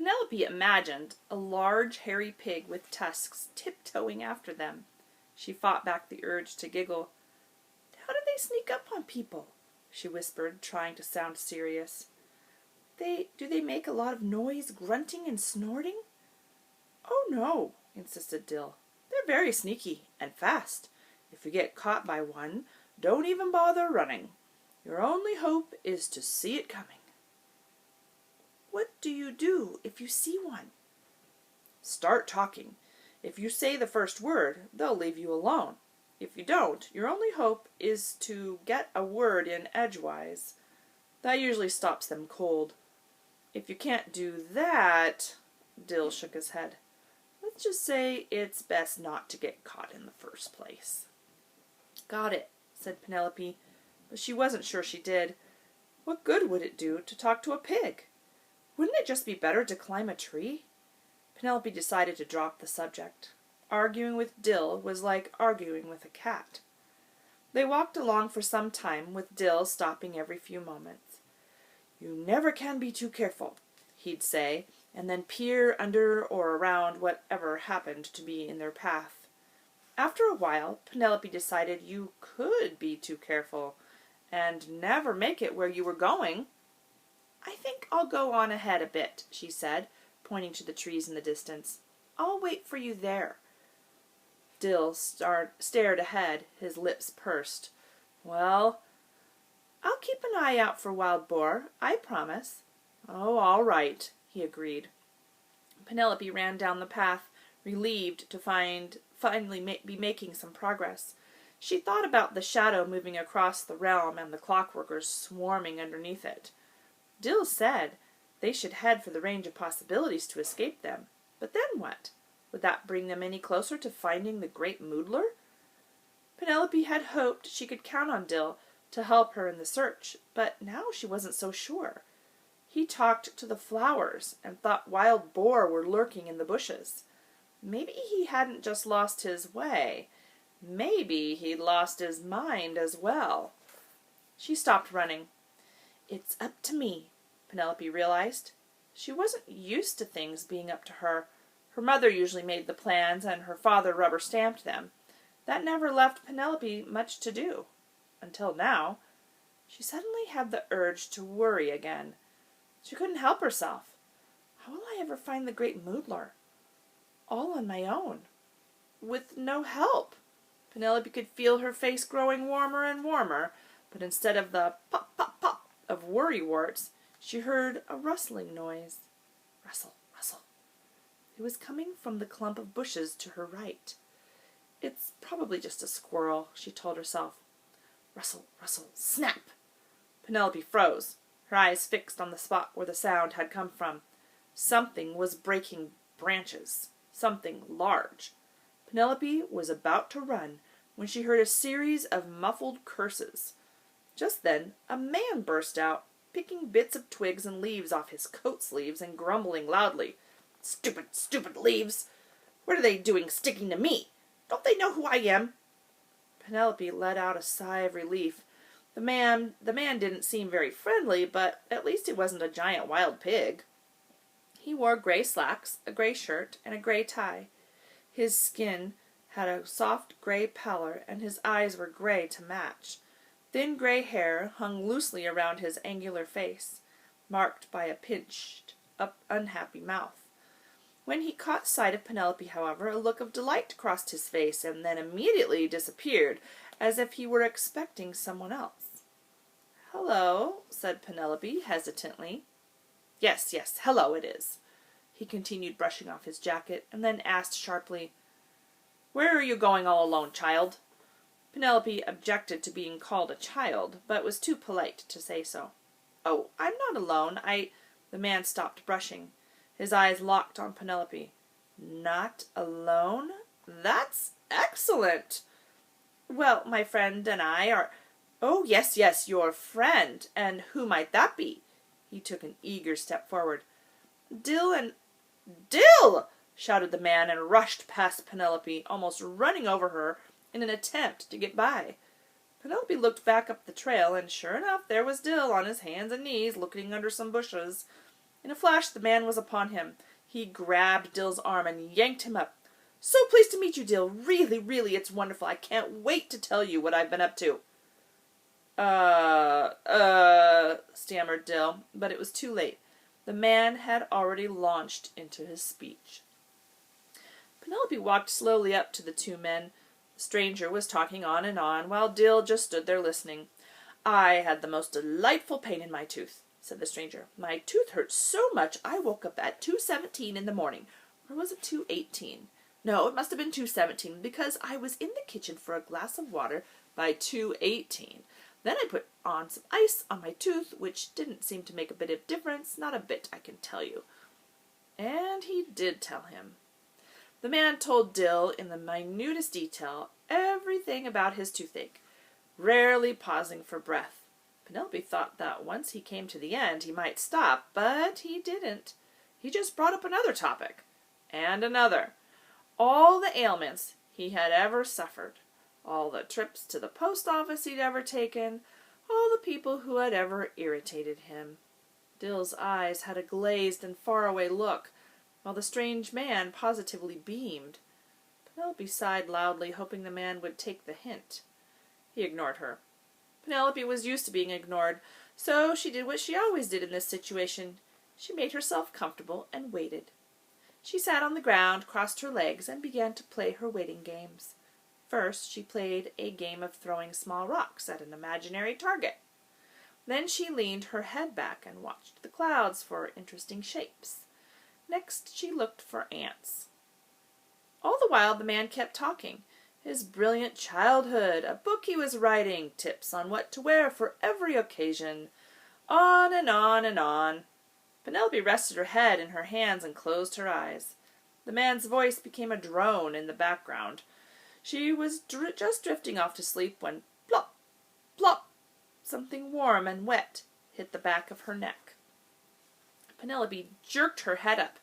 Penelope imagined a large hairy pig with tusks tiptoeing after them. She fought back the urge to giggle. "How do they sneak up on people?" she whispered, trying to sound serious. Do they make a lot of noise, grunting and snorting?" "Oh, no," insisted Dill. "They're very sneaky and fast. If you get caught by one, don't even bother running. Your only hope is to see it coming." "What do you do if you see one?" "Start talking. If you say the first word, they'll leave you alone. If you don't, your only hope is to get a word in edgewise. That usually stops them cold. If you can't do that," Dill shook his head, "let's just say it's best not to get caught in the first place." "Got it," said Penelope, but she wasn't sure she did. What good would it do to talk to a pig? Wouldn't it just be better to climb a tree? Penelope decided to drop the subject. Arguing with Dill was like arguing with a cat. They walked along for some time, with Dill stopping every few moments. "You never can be too careful," he'd say, and then peer under or around whatever happened to be in their path. After a while, Penelope decided you could be too careful and never make it where you were going. "I think I'll go on ahead a bit," she said, pointing to the trees in the distance. "I'll wait for you there." Dill stared ahead, his lips pursed. "Well, I'll keep an eye out for wild boar, I promise." "Oh, all right," he agreed. Penelope ran down the path, relieved to finally be making some progress. She thought about the shadow moving across the realm and the clockworkers swarming underneath it. Dill said they should head for the range of possibilities to escape them. But then what? Would that bring them any closer to finding the great Moodler? Penelope had hoped she could count on Dill to help her in the search, but now she wasn't so sure. He talked to the flowers and thought wild boar were lurking in the bushes. Maybe he hadn't just lost his way. Maybe he'd lost his mind as well. She stopped running. "It's up to me," Penelope realized. She wasn't used to things being up to her. Her mother usually made the plans and her father rubber-stamped them. That never left Penelope much to do. Until now. She suddenly had the urge to worry again. She couldn't help herself. How will I ever find the great Moodler? All on my own. With no help. Penelope could feel her face growing warmer and warmer, but instead of the pop, pop, pop of worrywarts, she heard a rustling noise. Rustle, rustle. It was coming from the clump of bushes to her right. "It's probably just a squirrel," she told herself. Rustle, rustle, snap! Penelope froze, her eyes fixed on the spot where the sound had come from. Something was breaking branches. Something large. Penelope was about to run when she heard a series of muffled curses. Just then a man burst out, picking bits of twigs and leaves off his coat sleeves and grumbling loudly. "Stupid, stupid leaves! What are they doing sticking to me? Don't they know who I am?" Penelope let out a sigh of relief. The man didn't seem very friendly, but at least he wasn't a giant wild pig. He wore gray slacks, a gray shirt, and a gray tie. His skin had a soft gray pallor, and his eyes were gray to match. Thin gray hair hung loosely around his angular face, marked by a pinched up unhappy mouth. When he caught sight of Penelope, however, a look of delight crossed his face and then immediately disappeared, as if he were expecting someone else. "Hello," said Penelope hesitantly. Yes, hello it is." He continued brushing off his jacket, and then asked sharply, "Where are you going all alone, child?" Penelope objected to being called a child, but was too polite to say so. "Oh, I'm not alone. The man stopped brushing. His eyes locked on Penelope. "Not alone? That's excellent." "Well, my friend and I are—" "Oh, yes, your friend. And who might that be?" He took an eager step forward. "Dill!" shouted the man and rushed past Penelope, almost running over her in an attempt to get by. Penelope looked back up the trail, and sure enough there was Dill on his hands and knees looking under some bushes. In a flash, the man was upon him. He grabbed Dill's arm and yanked him up. "So pleased to meet you, Dill. Really, really, it's wonderful. I can't wait to tell you what I've been up to." Stammered Dill, but it was too late. The man had already launched into his speech. Penelope walked slowly up to the two men. The stranger was talking on and on, while Dill just stood there listening. "I had the most delightful pain in my tooth," said the stranger. "My tooth hurt so much I woke up at 2:17 in the morning. Or was it 2:18? No, it must have been 2:17, because I was in the kitchen for a glass of water by 2:18. Then I put on some ice on my tooth, which didn't seem to make a bit of difference, not a bit, I can tell you." And he did tell him. The man told Dill in the minutest detail everything about his toothache, rarely pausing for breath. Penelope thought that once he came to the end he might stop, but he didn't. He just brought up another topic, and another. All the ailments he had ever suffered, all the trips to the post office he'd ever taken, all the people who had ever irritated him. Dill's eyes had a glazed and faraway look, while the strange man positively beamed. Penelope sighed loudly, hoping the man would take the hint. He ignored her. Penelope was used to being ignored, so she did what she always did in this situation. She made herself comfortable and waited. She sat on the ground, crossed her legs, and began to play her waiting games. First, she played a game of throwing small rocks at an imaginary target. Then she leaned her head back and watched the clouds for interesting shapes. Next, she looked for ants. All the while, the man kept talking. His brilliant childhood, a book he was writing, tips on what to wear for every occasion. On and on and on. Penelope rested her head in her hands and closed her eyes. The man's voice became a drone in the background. She was just drifting off to sleep when plop, plop, something warm and wet hit the back of her neck. Penelope jerked her head up.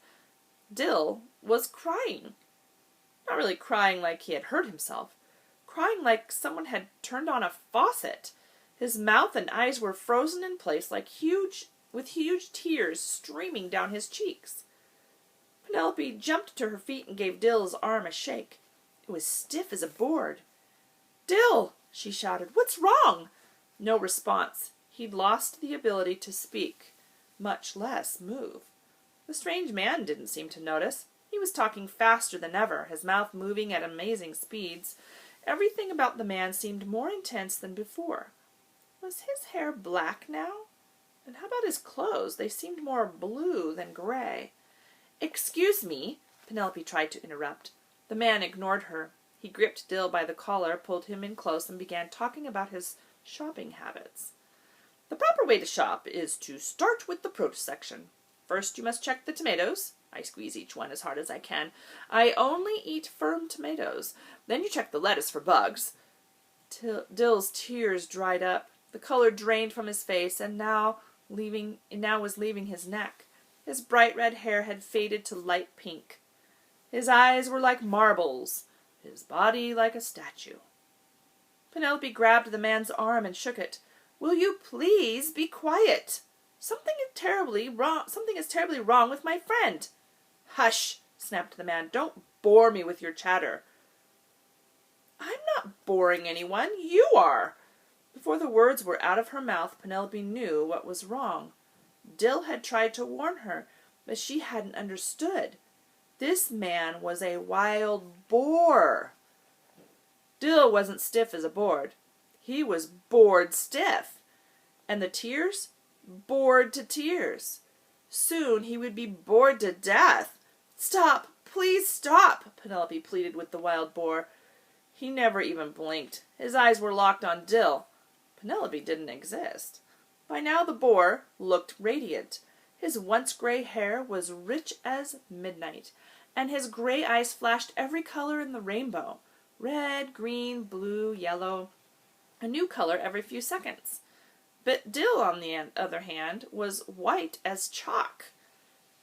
Dill was crying. Not really crying like he had hurt himself. Crying like someone had turned on a faucet. His mouth and eyes were frozen in place with huge tears streaming down his cheeks. Penelope jumped to her feet and gave Dill's arm a shake. It was stiff as a board. "Dill!" she shouted. "What's wrong?" No response. He'd lost the ability to speak, much less move. The strange man didn't seem to notice. He was talking faster than ever, his mouth moving at amazing speeds. Everything about the man seemed more intense than before. Was his hair black now? And how about his clothes? They seemed more blue than gray. "Excuse me," Penelope tried to interrupt. The man ignored her. He gripped Dill by the collar, pulled him in close, and began talking about his shopping habits. "The proper way to shop is to start with the produce section. First you must check the tomatoes. I squeeze each one as hard as I can. I only eat firm tomatoes. Then you check the lettuce for bugs." Dill's tears dried up. The color drained from his face and now was leaving his neck. His bright red hair had faded to light pink. His eyes were like marbles, his body like a statue. Penelope grabbed the man's arm and shook it. "Will you please be quiet? Something is terribly wrong with my friend." "Hush," snapped the man. "Don't bore me with your chatter." "I'm not boring anyone. You are." Before the words were out of her mouth, Penelope knew what was wrong. Dill had tried to warn her, but she hadn't understood. This man was a wild boar. Dill wasn't stiff as a board. He was bored stiff. And the tears? Bored to tears. Soon he would be bored to death. "Stop! Please stop!" Penelope pleaded with the wild boar. He never even blinked. His eyes were locked on Dill. Penelope didn't exist. By now the boar looked radiant. His once gray hair was rich as midnight, and his gray eyes flashed every color in the rainbow. Red, green, blue, yellow. A new color every few seconds. But Dill, on the other hand, was white as chalk.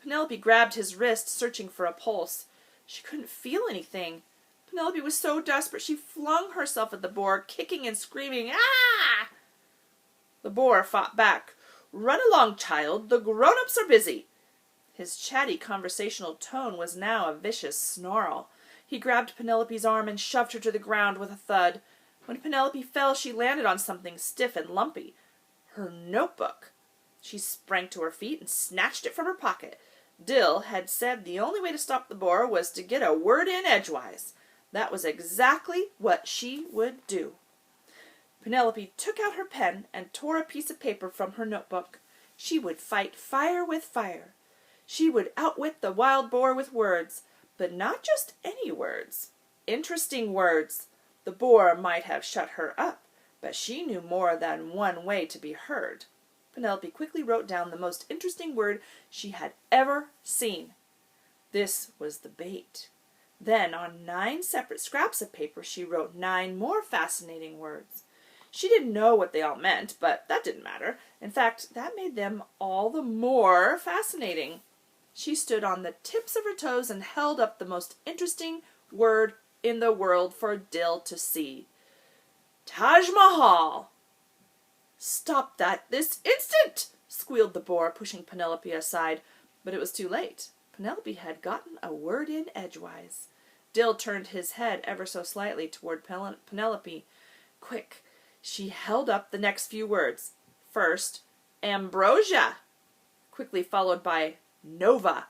Penelope grabbed his wrist, searching for a pulse. She couldn't feel anything. Penelope was so desperate she flung herself at the boar, kicking and screaming, "Ah!" The boar fought back. "Run along, child. The grown-ups are busy." His chatty conversational tone was now a vicious snarl. He grabbed Penelope's arm and shoved her to the ground with a thud. When Penelope fell, she landed on something stiff and lumpy. Her notebook. She sprang to her feet and snatched it from her pocket. Dill had said the only way to stop the boar was to get a word in edgewise. That was exactly what she would do. Penelope took out her pen and tore a piece of paper from her notebook. She would fight fire with fire. She would outwit the wild boar with words, but not just any words. Interesting words. The boar might have shut her up, but she knew more than one way to be heard. Penelope quickly wrote down the most interesting word she had ever seen. This was the bait. Then, on 9 separate scraps of paper, she wrote 9 more fascinating words. She didn't know what they all meant, but that didn't matter. In fact, that made them all the more fascinating. She stood on the tips of her toes and held up the most interesting word in the world for Dill to see. Taj Mahal! Stop that this instant! Squealed the boar, pushing Penelope aside. But it was too late. Penelope had gotten a word in edgewise. Dill turned his head ever so slightly toward Penelope. Quick! She held up the next few words. First, ambrosia, quickly followed by Nova.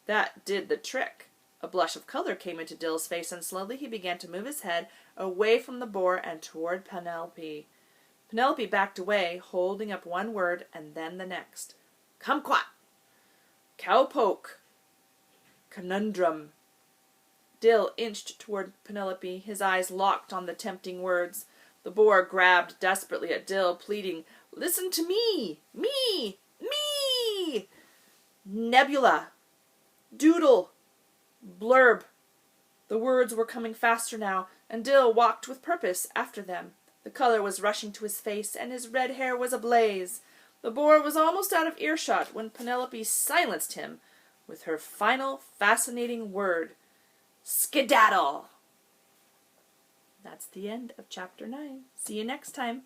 That did the trick. A blush of color came into Dill's face, and slowly he began to move his head away from the boar and toward Penelope. Penelope backed away, holding up one word and then the next. Kumquat, cowpoke, conundrum. Dill inched toward Penelope, his eyes locked on the tempting words. The boar grabbed desperately at Dill, pleading, Listen to me! Me! Me! Nebula! Doodle! Blurb. The words were coming faster now, and Dill walked with purpose after them. The color was rushing to his face, and his red hair was ablaze. The boar was almost out of earshot when Penelope silenced him with her final fascinating word. Skedaddle! That's the end of chapter 9. See you next time.